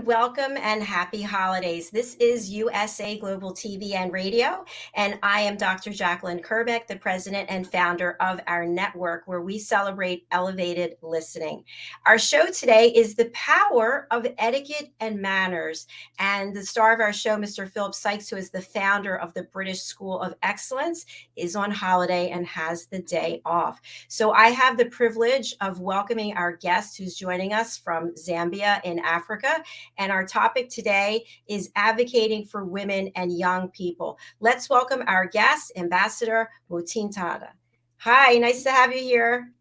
Welcome and happy holidays. This is USA Global TV and Radio, and I am Dr. Jacalyn Kerbeck, the president and founder of our network, where we celebrate elevated listening. Our show today is The Power of Etiquette and Manners, and the star of our show, Mr. Philip Sykes, who is the founder of the British School of Excellence, is on holiday and has the day off. So I have the privilege of welcoming our guest who's joining us from Zambia in Africa. And our topic today is advocating for women and young people. Let's welcome our guest, Ambassador Mutinta. Hi, nice to have you here.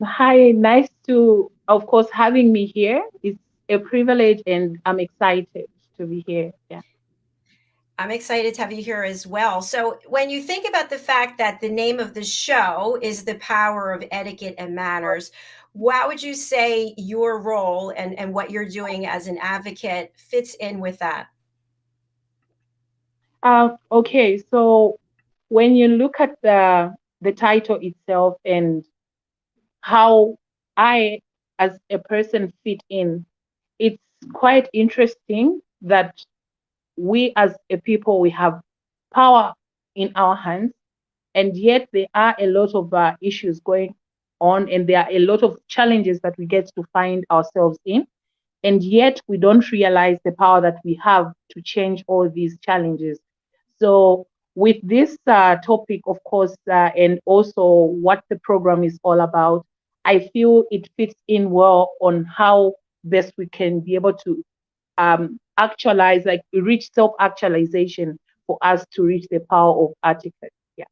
Hi, nice to, of course, having me here. It's a privilege and I'm excited to be here. Yeah. I'm excited to have you here as well. So when you think about the fact that the name of the show is The Power of Etiquette and Manners, what would you say your role and what you're doing as an advocate fits in with that? Okay, so when you look at the title itself and how I, as a person, fit in, it's quite interesting that we as a people, we have power in our hands, and yet there are a lot of issues going on, and there are a lot of challenges that we get to find ourselves in, and yet we don't realize the power that we have to change all these challenges. So with this topic, of course, and also what the program is all about, I feel it fits in well on how best we can be able to actualize, like reach self-actualization for us to reach the power of etiquette. Yeah.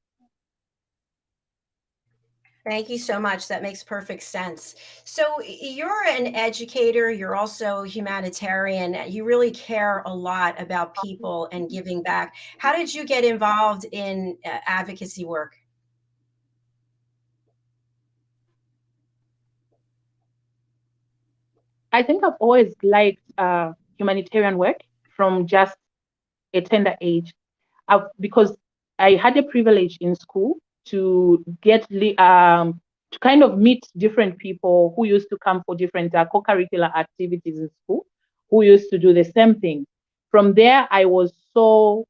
Thank you so much. That makes perfect sense. So you're an educator, you're also humanitarian. You really care a lot about people and giving back. How did you get involved in advocacy work? I think I've always liked humanitarian work from just a tender age, because I had a privilege in school to to kind of meet different people who used to come for different co-curricular activities in school, who used to do the same thing. From there, I was so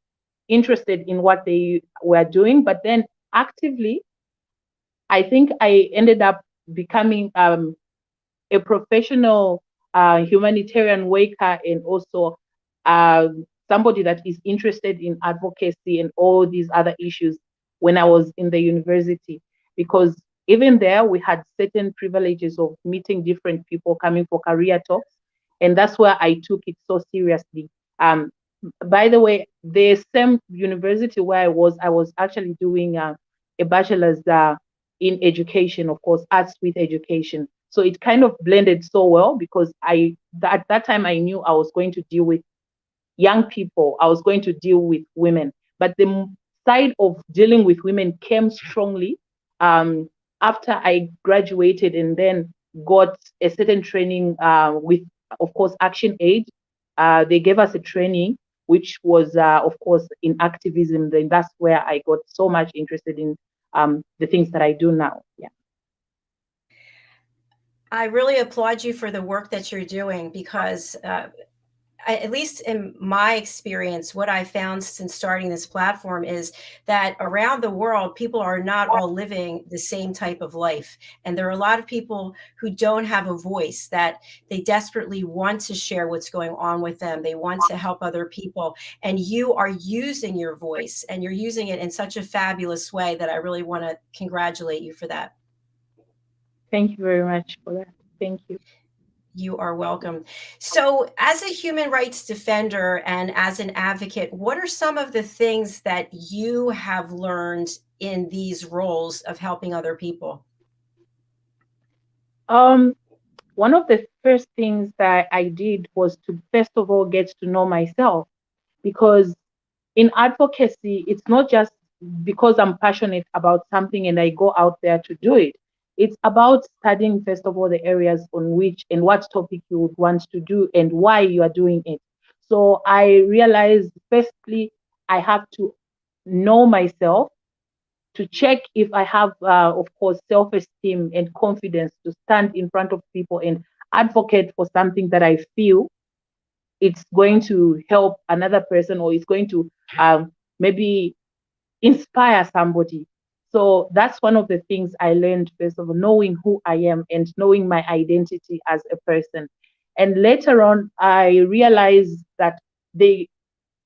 interested in what they were doing, but then actively, I think I ended up becoming a professional humanitarian worker, and also somebody that is interested in advocacy and all these other issues when I was in the university. Because even there, we had certain privileges of meeting different people coming for career talks. And that's where I took it so seriously. By the way, the same university where I was actually doing a bachelor's in education, of course, arts with education. So it kind of blended so well, because at that time I knew I was going to deal with young people, I was going to deal with women. But the side of dealing with women came strongly after I graduated and then got a certain training with, of course, Action Aid. They gave us a training, which was, of course, in activism. Then that's where I got so much interested in the things that I do now. Yeah. I really applaud you for the work that you're doing, because at least in my experience, what I found since starting this platform is that around the world, people are not all living the same type of life. And there are a lot of people who don't have a voice, that they desperately want to share what's going on with them. They want to help other people. And you are using your voice, and you're using it in such a fabulous way that I really want to congratulate you for that. Thank you very much for that. Thank you. You are welcome. So, as a human rights defender and as an advocate, what are some of the things that you have learned in these roles of helping other people? Um, One of the first things that I did was to first of all get to know myself, because in advocacy, it's not just because I'm passionate about something and I go out there to do it. It's about studying, first of all, the areas on which and what topic you would want to do and why you are doing it. So I realized, firstly, I have to know myself, to check if I have, of course, self esteem and confidence to stand in front of people and advocate for something that I feel it's going to help another person, or it's going to maybe inspire somebody. So that's one of the things I learned, first of all, knowing who I am and knowing my identity as a person. And later on, I realized that the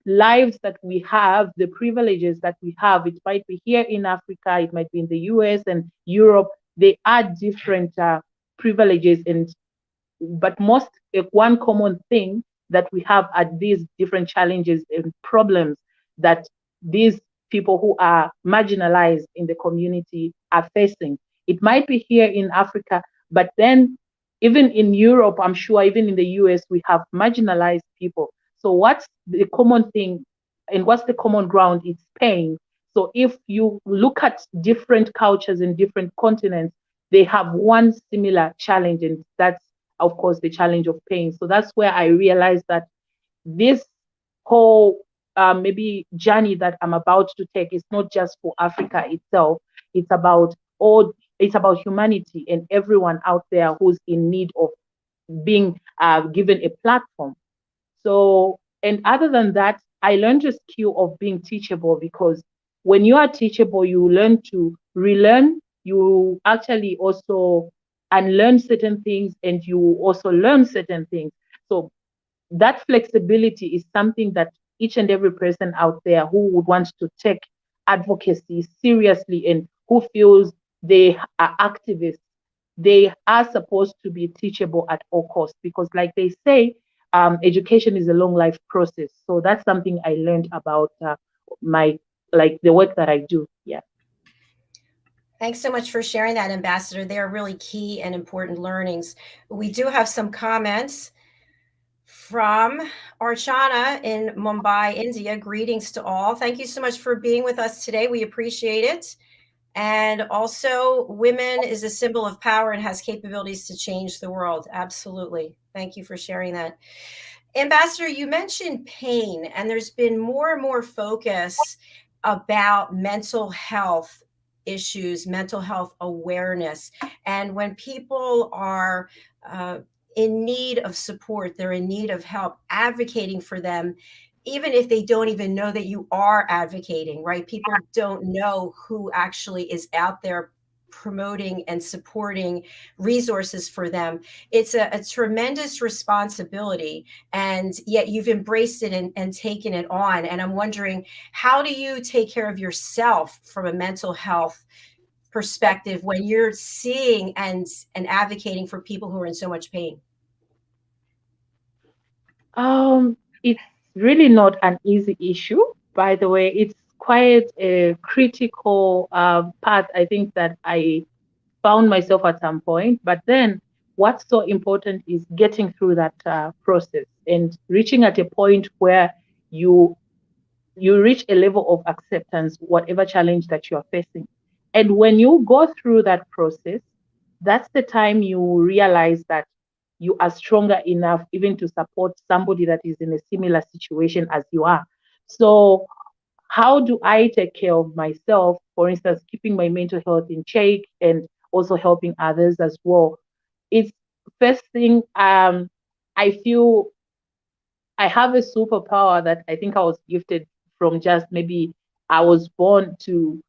lives that we have, the privileges that we have, it might be here in Africa, it might be in the US and Europe, they are different privileges, and but most one common thing that we have are these different challenges and problems that these people who are marginalized in the community are facing. It might be here in Africa, but then even in Europe, I'm sure, even in the US, we have marginalized people. So what's the common thing and what's the common ground? It's pain. So if you look at different cultures in different continents, they have one similar challenge, and that's, of course, the challenge of pain. So that's where I realized that this whole maybe journey that I'm about to take is not just for Africa itself. It's about all. It's about humanity and everyone out there who's in need of being given a platform. So, and other than that, I learned the skill of being teachable, because when you are teachable, you learn to relearn. You actually also unlearn certain things, and you also learn certain things. So that flexibility is something that each and every person out there who would want to take advocacy seriously and who feels they are activists, they are supposed to be teachable at all costs, because like they say, education is a long life process. So that's something I learned about my, like, the work that I do. Yeah. Thanks so much for sharing that, Ambassador. They are really key and important learnings. We do have some comments from Archana in Mumbai, India. Greetings to all. Thank you so much for being with us today. We appreciate it. And also, women is a symbol of power and has capabilities to change the world. Absolutely. Thank you for sharing that. Ambassador, you mentioned pain, and there's been more and more focus about mental health issues, mental health awareness. And when people are uh, in need of support, they're in need of help, advocating for them, even if they don't even know that you are advocating, right? People don't know who actually is out there promoting and supporting resources for them. It's a tremendous responsibility, and yet you've embraced it and taken it on. And I'm wondering, how do you take care of yourself from a mental health perspective when you're seeing and advocating for people who are in so much pain? It's really not an easy issue, by the way. It's quite a critical path, I think, that I found myself at some point. But then what's so important is getting through that process and reaching at a point where you you reach a level of acceptance, whatever challenge that you are facing. And when you go through that process, that's the time you realize that you are stronger enough even to support somebody that is in a similar situation as you are. So, how do I take care of myself? For instance, keeping my mental health in check and also helping others as well. It's first thing, I feel I have a superpower that I think I was gifted from, just maybe I was born to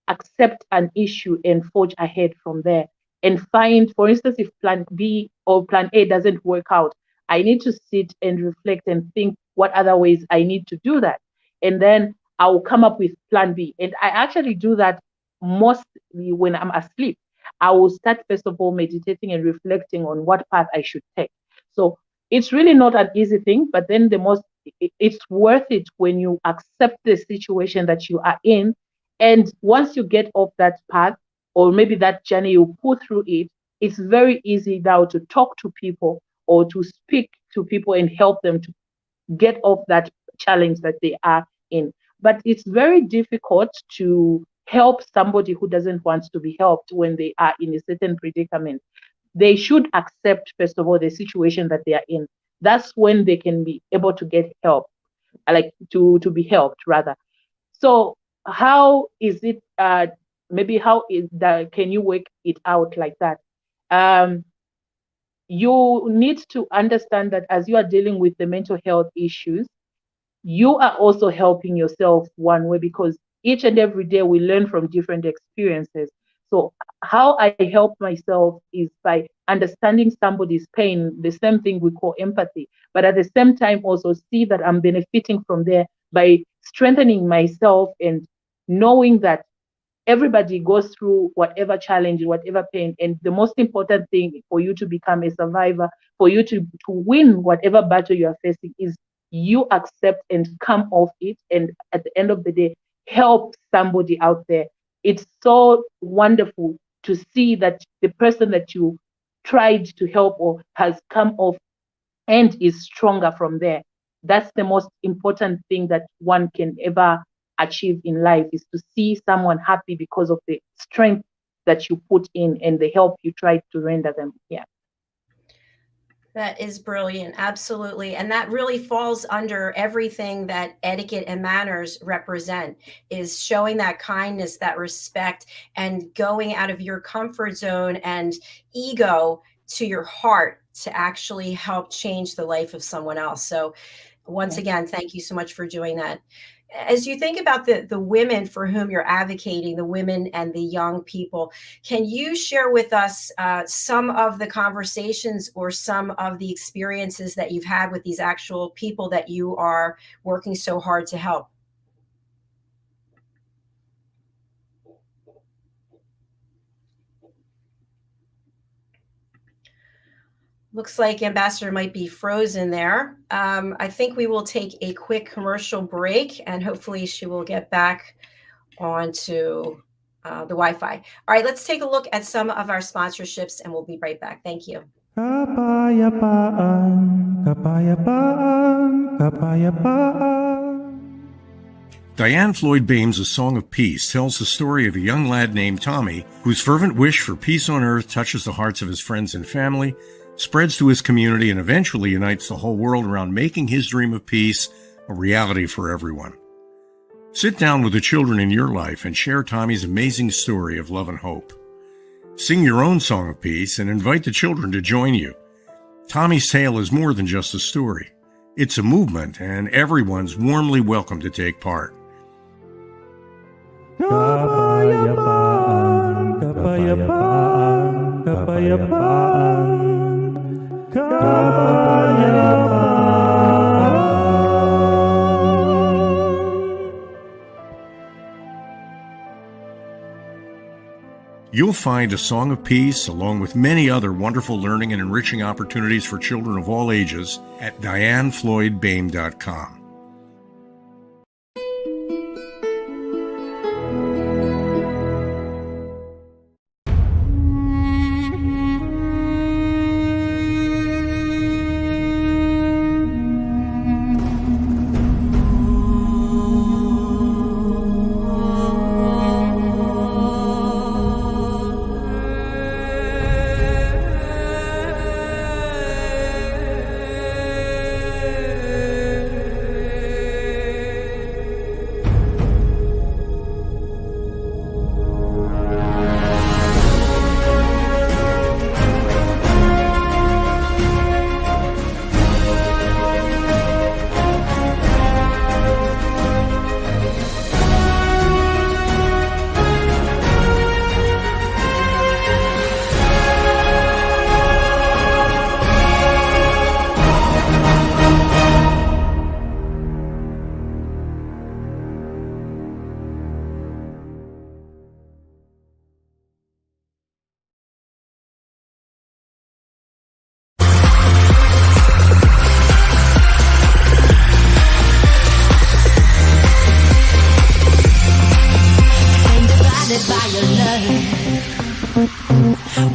accept an issue and forge ahead from there and find, for instance, if plan B or plan A doesn't work out, I need to sit and reflect and think what other ways I need to do that. And then I will come up with plan B. And I actually do that mostly when I'm asleep. I will start first of all meditating and reflecting on what path I should take. So it's really not an easy thing, but then it's worth it when you accept the situation that you are in. And once you get off that path, or maybe that journey, you pull through it, it's very easy now to talk to people or to speak to people and help them to get off that challenge that they are in. But it's very difficult to help somebody who doesn't want to be helped when they are in a certain predicament. They should accept, first of all, the situation that they are in. That's when they can be able to get help, like to be helped rather. So how is it, maybe how is that, can you work it out like that? You need to understand that as you are dealing with the mental health issues, you are also helping yourself one way, because each and every day we learn from different experiences. So how I help myself is by understanding somebody's pain, the same thing we call empathy, but at the same time also see that I'm benefiting from there by strengthening myself and knowing that everybody goes through whatever challenge, whatever pain. And the most important thing for you to become a survivor, for you to win whatever battle you are facing, is you accept and come off it. And at the end of the day, help somebody out there. It's so wonderful to see that the person that you tried to help or has come off and is stronger from there. That's the most important thing that one can ever achieve in life, is to see someone happy because of the strength that you put in and the help you tried to render them. Yeah. That is brilliant. Absolutely. And that really falls under everything that etiquette and manners represent, is showing that kindness, that respect, and going out of your comfort zone and ego to your heart to actually help change the life of someone else. So once again, thank you so much for doing that. As you think about the women for whom you're advocating, the women and the young people, can you share with us some of the conversations or some of the experiences that you've had with these actual people that you are working so hard to help? Looks like Ambassador might be frozen there. I think we will take a quick commercial break, and hopefully she will get back onto the Wi-Fi. All right, let's take a look at some of our sponsorships, and we'll be right back. Thank you. Kapayapaan, kapayapaan, kapayapaan. Diane Floyd Bame's A Song of Peace tells the story of a young lad named Tommy, whose fervent wish for peace on earth touches the hearts of his friends and family, spreads to his community, and eventually unites the whole world around making his dream of peace a reality for everyone. Sit down with the children in your life and share Tommy's amazing story of love and hope. Sing your own song of peace and invite the children to join you. Tommy's tale is more than just a story. It's a movement, and everyone's warmly welcome to take part. Kapayapaan, kapayapaan, kapayapaan. You'll find A Song of Peace, along with many other wonderful learning and enriching opportunities for children of all ages, at DianeFloydBame.com.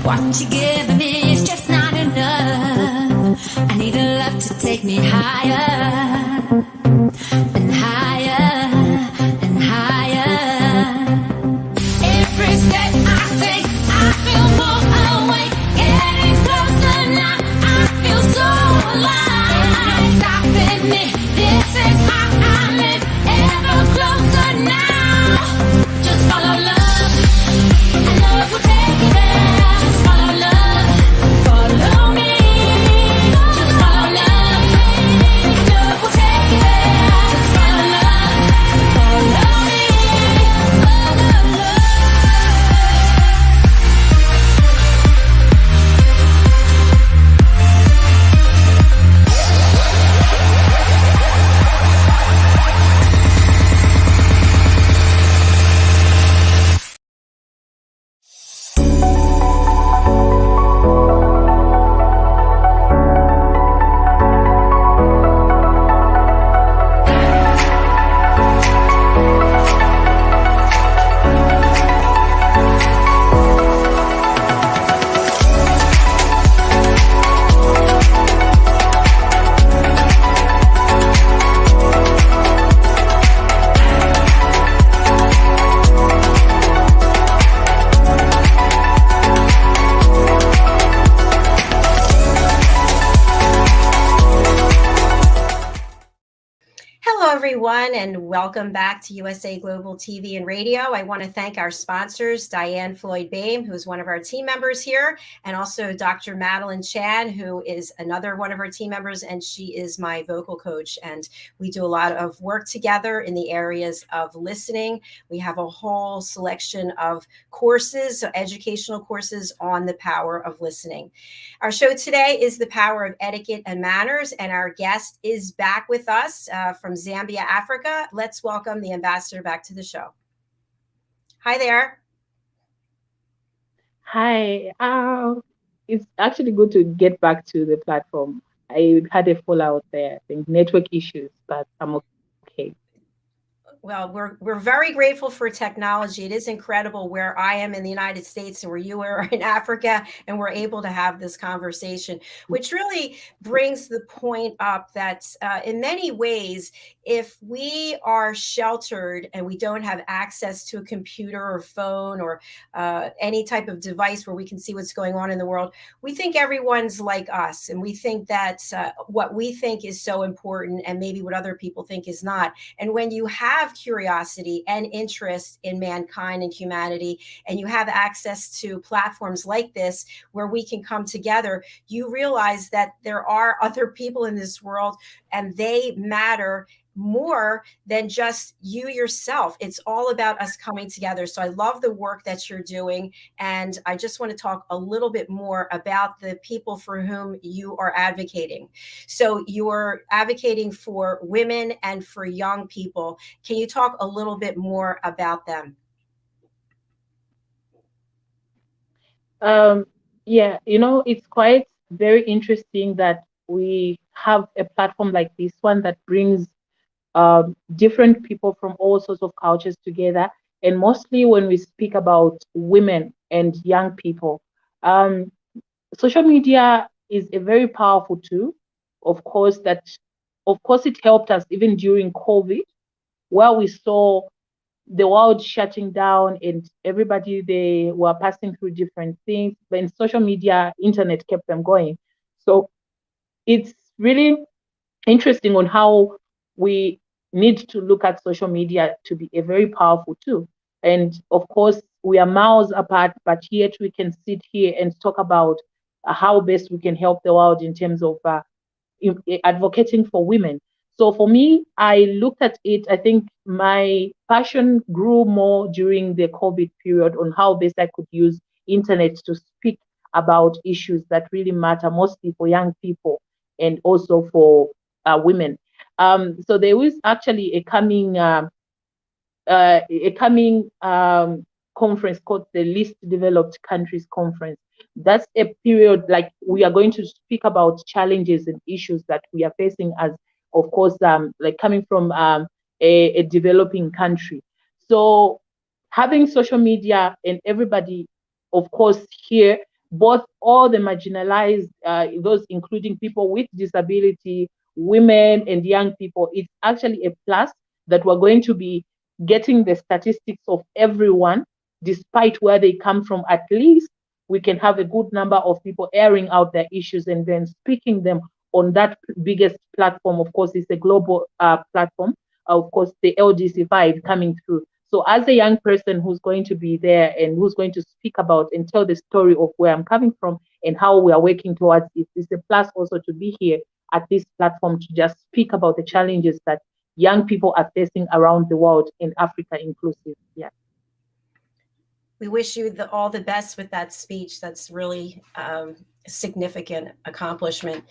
What you're giving me is just not enough. I need a love to take me higher and higher and higher. Every step I take, I feel more awake. Getting closer now, I feel so alive. Stopping me, this is how I live. Ever closer now. Just follow love, and love will take you there. Just follow love, follow me. Just follow love, and love will take you there. Just follow love, follow me. Follow love. Hello, everyone, and welcome back to USA Global TV and Radio. I want to thank our sponsors, Diane Floyd-Boehm, who's one of our team members here, and also Dr. Madeline Chan, who is another one of our team members, and she is my vocal coach. And we do a lot of work together in the areas of listening. We have a whole selection of courses, so educational courses on the power of listening. Our show today is The Power of Etiquette and Manners, and our guest is back with us from Zambia, Africa. Let's welcome the ambassador back to the show. Hi there. Hi. It's actually good to get back to the platform. I had a fallout there, I think network issues, but I'm okay. Well, we're very grateful for technology. It is incredible where I am in the United States and where you are in Africa, and we're able to have this conversation, which really brings the point up that in many ways, if we are sheltered and we don't have access to a computer or phone or any type of device where we can see what's going on in the world, we think everyone's like us. And we think that what we think is so important and maybe what other people think is not. And when you have curiosity and interest in mankind and humanity, and you have access to platforms like this where we can come together, you realize that there are other people in this world and they matter more than just you yourself. It's all about us coming together. So I love the work that you're doing. And I just want to talk a little bit more about the people for whom you are advocating. So you're advocating for women and for young people. Can you talk a little bit more about them? Yeah, it's quite very interesting that we have a platform like this one that brings different people from all sorts of cultures together. And mostly when we speak about women and young people, social media is a very powerful tool. Of course, it helped us even during COVID, where we saw the world shutting down and everybody, they were passing through different things. But in social media, internet kept them going. So it's really interesting on how we need to look at social media to be a very powerful tool. And of course, we are miles apart, but yet we can sit here and talk about how best we can help the world in terms of advocating for women. So for me, I looked at it, I think my passion grew more during the COVID period on how best I could use internet to speak about issues that really matter, mostly for young people and also for women. So there is actually a coming conference called the Least Developed Countries Conference. That's a period like we are going to speak about challenges and issues that we are facing as, of course, like coming from a developing country. So having social media and everybody, of course, here both all the marginalized, those including people with disability, women and young people. It's actually a plus that we're going to be getting the statistics of everyone, despite where they come from. At least we can have a good number of people airing out their issues and then speaking them on that biggest platform. Of course, it's a global platform. Of course, the LDC5 coming through. So as a young person who's going to be there and who's going to speak about and tell the story of where I'm coming from and how we are working towards it, it's a plus also to be here at this platform to just speak about the challenges that young people are facing around the world, in Africa inclusive. Yeah. We wish you all the best with that speech. That's really a significant accomplishment.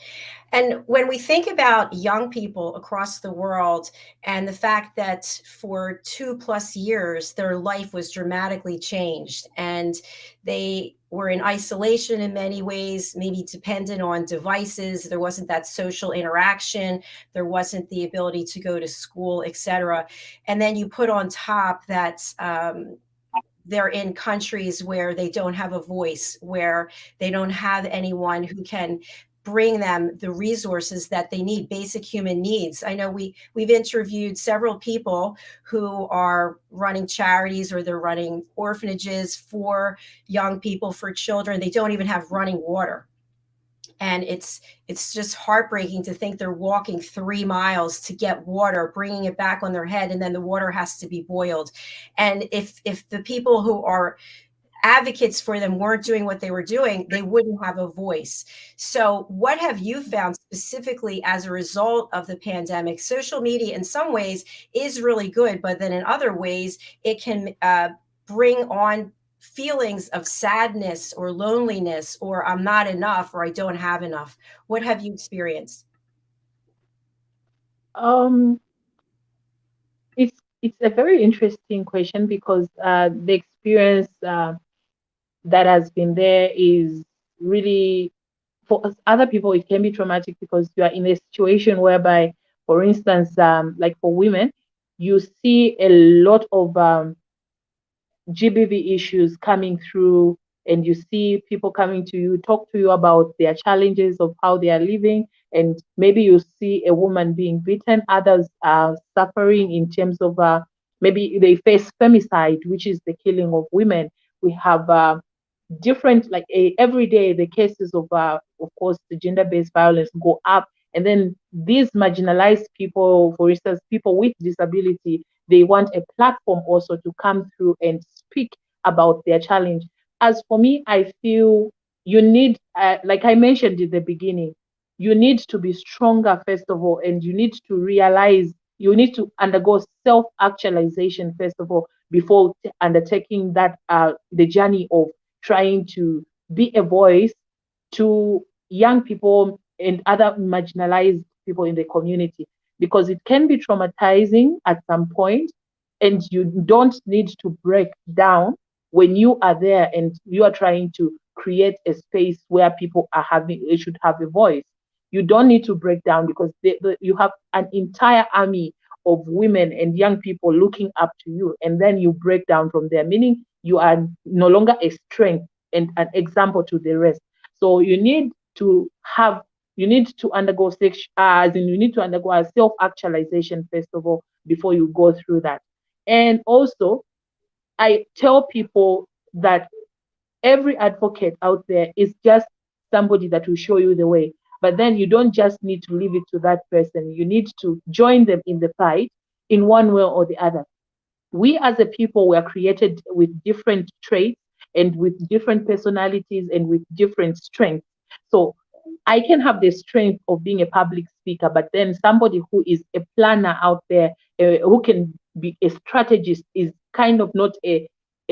And when we think about young people across the world and the fact that for 2+ years, their life was dramatically changed and they were in isolation in many ways, maybe dependent on devices. There wasn't that social interaction. There wasn't the ability to go to school, et cetera. And then you put on top that they're in countries where they don't have a voice, where they don't have anyone who can bring them the resources that they need, basic human needs. I know we've interviewed several people who are running charities or they're running orphanages for young people, for children. They don't even have running water. And it's just heartbreaking to think they're walking 3 miles to get water, bringing it back on their head, and then the water has to be boiled. And if the people who are advocates for them weren't doing what they were doing, they wouldn't have a voice. So what have you found specifically as a result of the pandemic? Social media in some ways is really good, but then in other ways, it can bring on feelings of sadness or loneliness, or I'm not enough, or I don't have enough. What have you experienced? It's a very interesting question because the experience that has been there is really, for other people, it can be traumatic because you are in a situation whereby, for instance, like for women, you see a lot of GBV issues coming through, and you see people coming to you, talk to you about their challenges of how they are living, and maybe you see a woman being beaten, others are suffering in terms of maybe they face femicide, which is the killing of women. We have different, like every day the cases of course the gender-based violence go up, and then these marginalized people, for instance people with disability, they want a platform also to come through and speak about their challenge. As for me, I feel you need, like I mentioned in the beginning, you need to be stronger first of all, and you need to realize you need to undergo self-actualization first of all before undertaking that the journey of trying to be a voice to young people and other marginalized people in the community, because it can be traumatizing at some point, and you don't need to break down when you are there and you are trying to create a space where people are they should have a voice. You don't need to break down because you have an entire army of women and young people looking up to you, and then you break down from there, meaning you are no longer a strength and an example to the rest. So you need to undergo you need to undergo a self-actualization first of all before you go through that. And also, I tell people that every advocate out there is just somebody that will show you the way. But then you don't just need to leave it to that person. You need to join them in the fight in one way or the other. We as a people were created with different traits and with different personalities and with different strengths. So I can have the strength of being a public speaker, but then somebody who is a planner out there, who can be a strategist, is kind of not a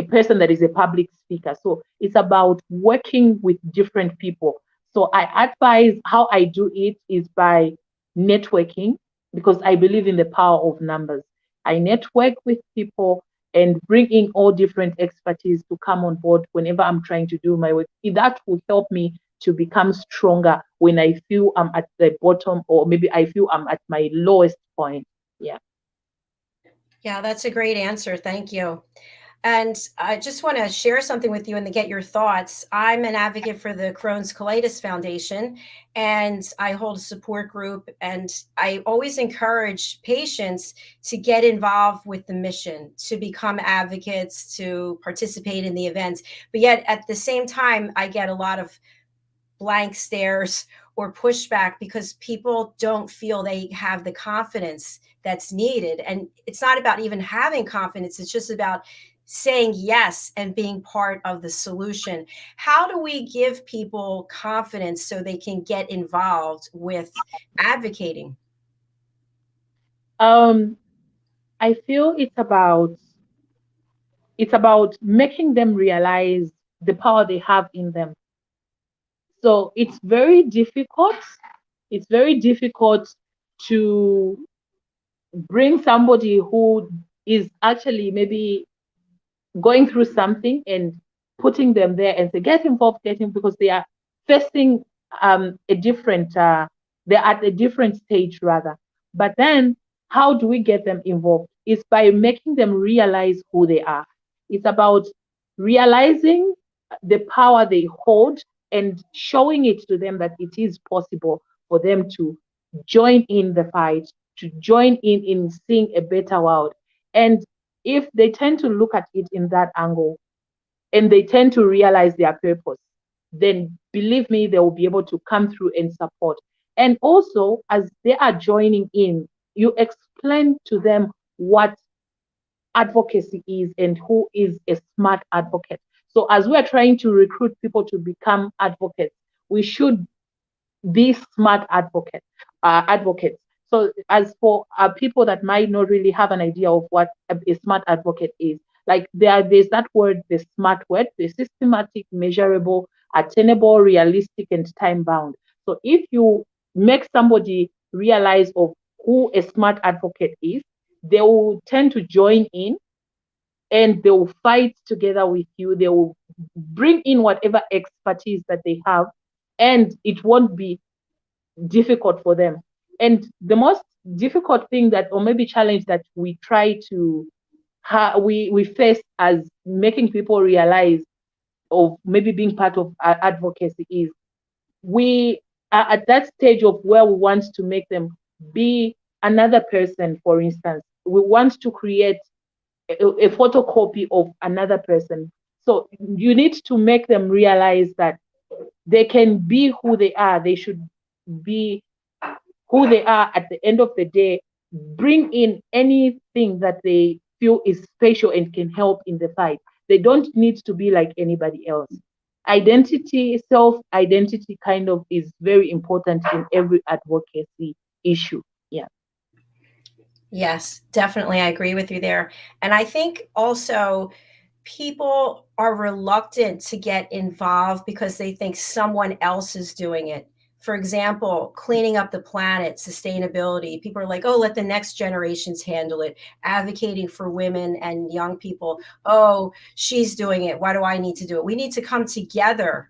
person that is a public speaker. So it's about working with different people. So I advise how I do it is by networking, because I believe in the power of numbers. I network with people and bring in all different expertise to come on board whenever I'm trying to do my work. That will help me to become stronger when I feel I'm at the bottom, or maybe I feel I'm at my lowest point. Yeah. Yeah, that's a great answer. Thank you. And I just want to share something with you and to get your thoughts. I'm an advocate for the Crohn's Colitis Foundation, and I hold a support group. And I always encourage patients to get involved with the mission, to become advocates, to participate in the events. But yet at the same time, I get a lot of blank stares or pushback because people don't feel they have the confidence that's needed. And it's not about even having confidence, it's just about saying yes and being part of the solution. How do we give people confidence so they can get involved with advocating? I feel it's about making them realize the power they have in them. So it's very difficult. It's very difficult to bring somebody who is actually maybe going through something and putting them there and say, get involved, because they are facing a different, they're at a different stage rather. But then how do we get them involved? It's by making them realize who they are. It's about realizing the power they hold and showing it to them that it is possible for them to join in the fight, to join in seeing a better world. And if they tend to look at it in that angle and they tend to realize their purpose, then believe me, they will be able to come through and support. And also, as they are joining in, you explain to them what advocacy is and who is a smart advocate. So as we are trying to recruit people to become advocates, we should be smart advocates. So as for people that might not really have an idea of what a smart advocate is, like there's that word, the smart word, the systematic, measurable, attainable, realistic, and time bound. So if you make somebody realize of who a smart advocate is, they will tend to join in and they will fight together with you. They will bring in whatever expertise that they have, and it won't be difficult for them. And the most difficult thing that, or maybe challenge that we try to we face as making people realize of maybe being part of advocacy is we are at that stage of where we want to make them be another person. For instance, we want to create a photocopy of another person. So you need to make them realize that they can be who they are. They should be who they are at the end of the day. Bring in anything that they feel is special and can help in the fight. They don't need to be like anybody else. Identity, self-identity kind of is very important in every advocacy issue. Yeah. Yes, definitely. I agree with you there. And I think also people are reluctant to get involved because they think someone else is doing it. For example, cleaning up the planet, sustainability. People are like, oh, let the next generations handle it. Advocating for women and young people. Oh, she's doing it. Why do I need to do it? We need to come together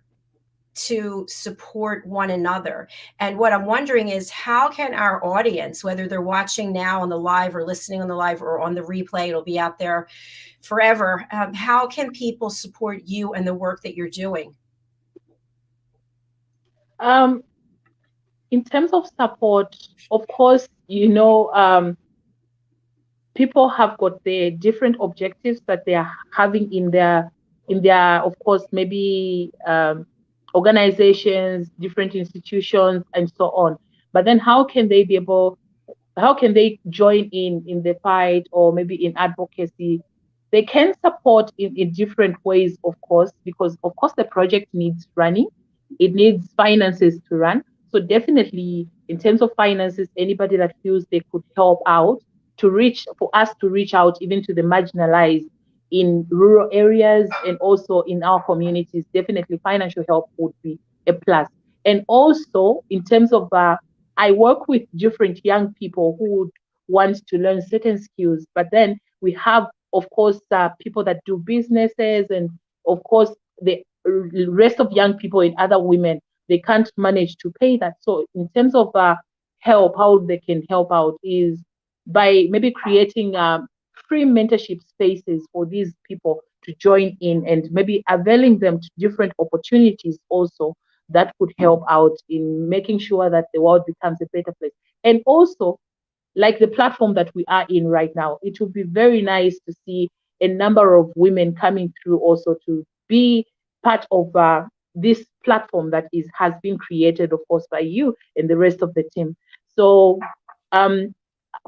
to support one another. And what I'm wondering is, how can our audience, whether they're watching now on the live or listening on the live or on the replay, it'll be out there forever, how can people support you and the work that you're doing? In terms of support, of course, people have got their different objectives that they are having in their of course, maybe organizations, different institutions, and so on. But then how can they join in the fight, or maybe in advocacy? They can support in different ways, of course, because of course the project needs running, it needs finances to run. So definitely, in terms of finances, anybody that feels they could help out for us to reach out even to the marginalized in rural areas and also in our communities, definitely financial help would be a plus. And also in terms of I work with different young people who would want to learn certain skills, but then we have, of course, people that do businesses, and of course the rest of young people and other women, they can't manage to pay that. So in terms of help, how they can help out is by maybe creating free mentorship spaces for these people to join in, and maybe availing them to different opportunities also that could help out in making sure that the world becomes a better place. And also, like the platform that we are in right now, it would be very nice to see a number of women coming through also to be part of this platform that has been created, of course, by you and the rest of the team. So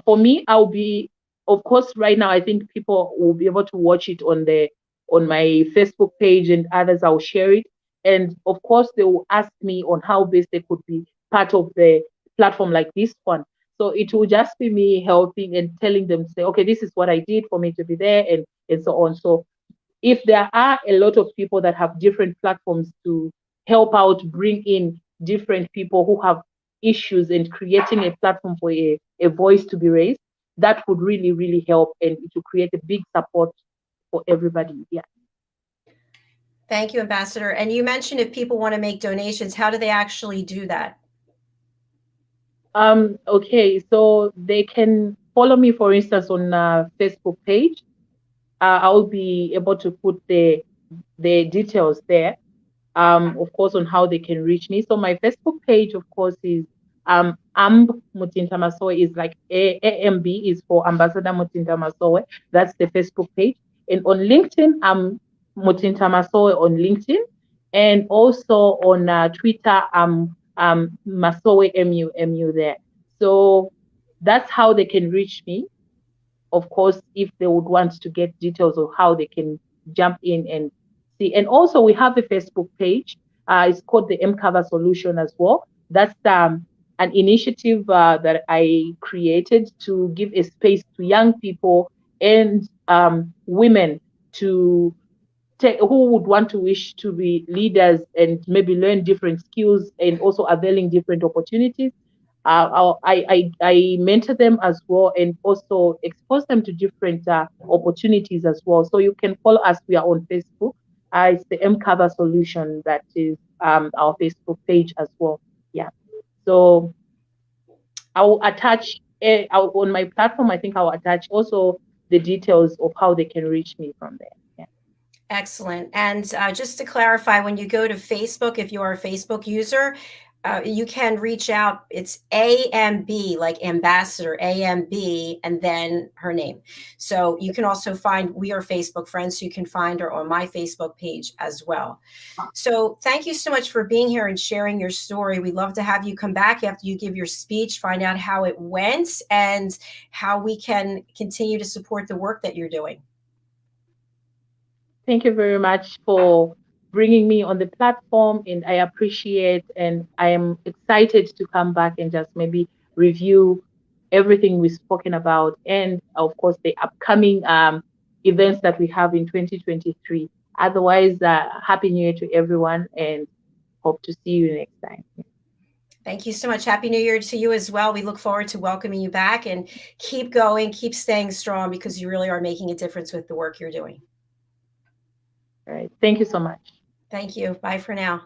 for me, I'll be, of course, right now, I think people will be able to watch it on my Facebook page, and others I'll share it. And of course, they will ask me on how best they could be part of the platform like this one. So it will just be me helping and telling them, say, okay, this is what I did for me to be there, and so on. So if there are a lot of people that have different platforms to help out, bring in different people who have issues, and creating a platform for a voice to be raised, that would really, really help, and it will create a big support for everybody. Yeah. Thank you, Ambassador. And you mentioned if people want to make donations, how do they actually do that? Okay, so they can follow me, for instance, on Facebook page. I'll be able to put the details there, of course, on how they can reach me. So my Facebook page, of course, is Mutinta Masowe, is like AMB is for Ambassador Mutinta Masowe. That's the Facebook page. And on LinkedIn, I'm Mutinta Masowe on LinkedIn, and also on Twitter, Masowe MU there. So that's how they can reach me. Of course, if they would want to get details of how they can jump in and see. And also, we have a Facebook page. It's called the Mcoversolution as well. That's an initiative that I created to give a space to young people and women who would want to wish to be leaders and maybe learn different skills, and also availing different opportunities. I mentor them as well, and also expose them to different opportunities as well. So you can follow us. We are on Facebook. It's the Mcoversolution, that is our Facebook page as well. Yeah. So I will attach on my platform. I think I will attach also the details of how they can reach me from there. Yeah. Excellent. And just to clarify, when you go to Facebook, if you are a Facebook user, you can reach out. It's AMB, like Ambassador, AMB, and then her name. So you can also find, we are Facebook friends, so you can find her on my Facebook page as well. So thank you so much for being here and sharing your story. We'd love to have you come back after you give your speech, find out how it went and how we can continue to support the work that you're doing. Thank you very much for bringing me on the platform, and I appreciate, and I am excited to come back and just maybe review everything we've spoken about, and of course the upcoming events that we have in 2023. Otherwise, Happy New Year to everyone, and hope to see you next time. Thank you so much. Happy New Year to you as well. We look forward to welcoming you back, and keep going, keep staying strong, because you really are making a difference with the work you're doing. All right. Thank you so much. Thank you. Bye for now.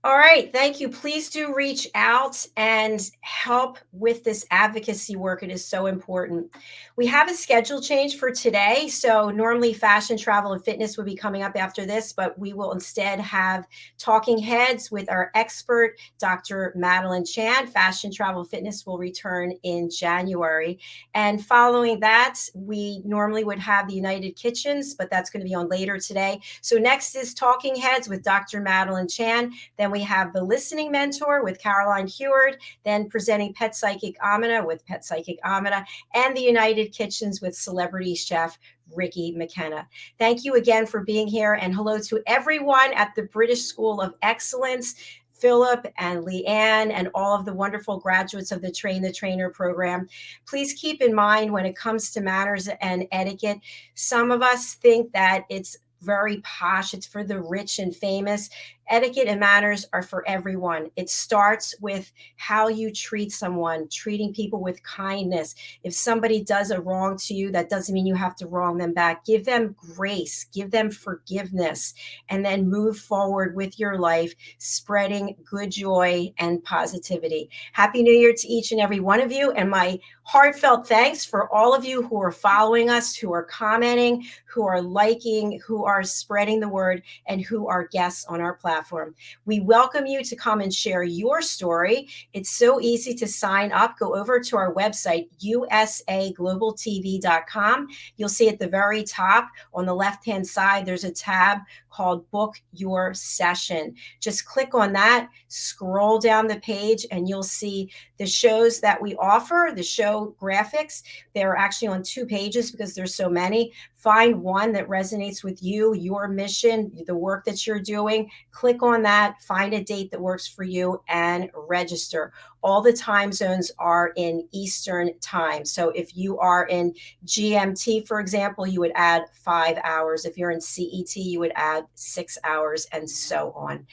All right. Thank you. Please do reach out and help with this advocacy work. It is so important. We have a schedule change for today. So normally fashion, travel, and fitness would be coming up after this, but we will instead have talking heads with our expert, Dr. Madeline Chan. Fashion, travel, fitness will return in January. And following that, we normally would have the United Kitchens, but that's going to be on later today. So next is talking heads with Dr. Madeline Chan. Then we have the Listening Mentor with Caroline Heward, then presenting Pet Psychic Amina with Pet Psychic Amina, and the United Kitchens with celebrity chef Ricky McKenna. Thank you again for being here, and hello to everyone at the British School of Excellence, Philip and Leanne, and all of the wonderful graduates of the Train the Trainer program. Please keep in mind, when it comes to manners and etiquette, some of us think that it's very posh, it's for the rich and famous. Etiquette and manners are for everyone. It starts with how you treat someone, treating people with kindness. If somebody does a wrong to you, that doesn't mean you have to wrong them back. Give them grace, give them forgiveness, and then move forward with your life, spreading good joy and positivity. Happy New Year to each and every one of you. And my heartfelt thanks for all of you who are following us, who are commenting, who are liking, who are spreading the word, and who are guests on our platform. We welcome you to come and share your story. It's so easy to sign up. Go over to our website, usaglobaltv.com. You'll see at the very top on the left-hand side, there's a tab called Book Your Session. Just click on that, scroll down the page, and you'll see the shows that we offer, the show graphics. They're actually on 2 pages because there's so many. Find one that resonates with you, your mission, the work that you're doing. Click on that, find a date that works for you, and register. All the time zones are in Eastern time. So if you are in GMT, for example, you would add 5 hours. If you're in CET, you would add 6 hours, and so on.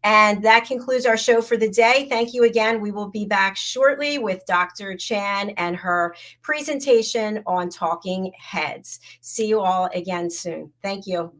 And that concludes our show for the day. Thank you again. We will be back shortly with Dr. Chan and her presentation on talking heads. See you all again soon. Thank you.